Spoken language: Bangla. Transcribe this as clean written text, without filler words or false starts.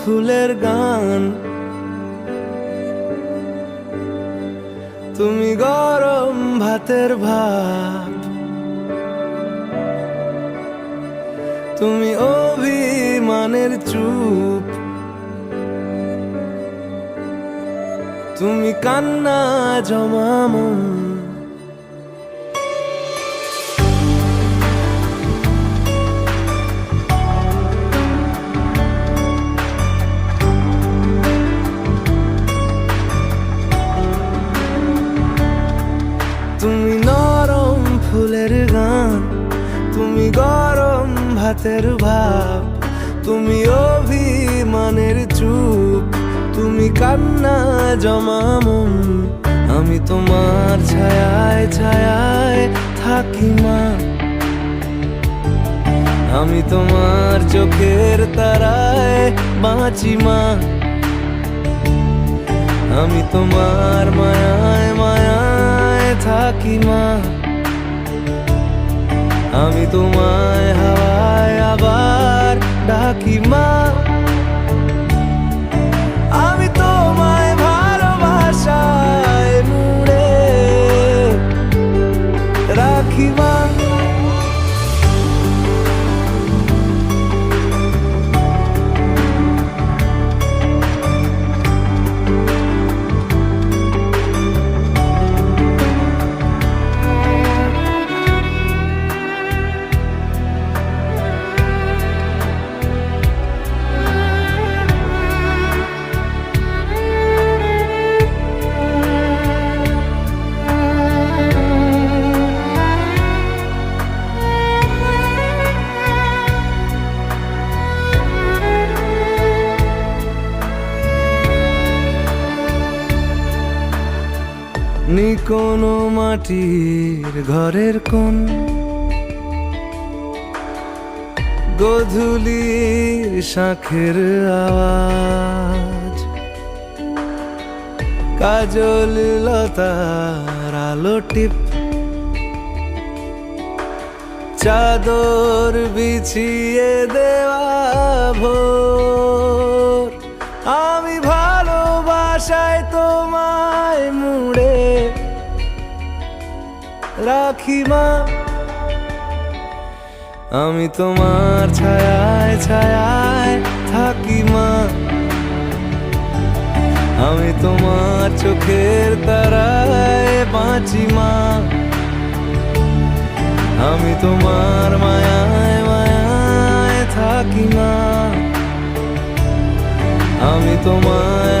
ফুলের গান, তুমি গরম ভাতের ভাত, তুমি অভিমানের চুপ, তুমি কান্না জমা মন। তুমি নরম ফুলের গান, তুমি গরম ভাতের ভাব, তুমি অভিমানের চুপ, তুমি কান্না জমা মন। আমি তোমার ছায়ায় ছায়ায় থাকি মা, আমি তোমার চোখের তারায় বাঁচি মা, আমি তোমার মায়ায় মায়ায় থাকি মা, আমি তোমায় হাওয়ায় আবার ডাকি মা, আমি তোমায় ভালোবাসায় মুড়ে রাখি মা। নি কোনো মাটির ঘরের কোন, গোধূলির শাঁখের আওয়াজ, কাজল লতার আলো টিপ, চাদর বিছিয়ে দেওয়া ভোর, আমি ভালোবাসায় তোমায় মুড়ে রাখি মা, আমি তোমার ছায়ায় ছায়ায় থাকি মা, আমি তোমার চোখের তারায় বাঁচি মা, আমি তোমার মায়ায় মায়ায় থাকি মা, আমি তোমায়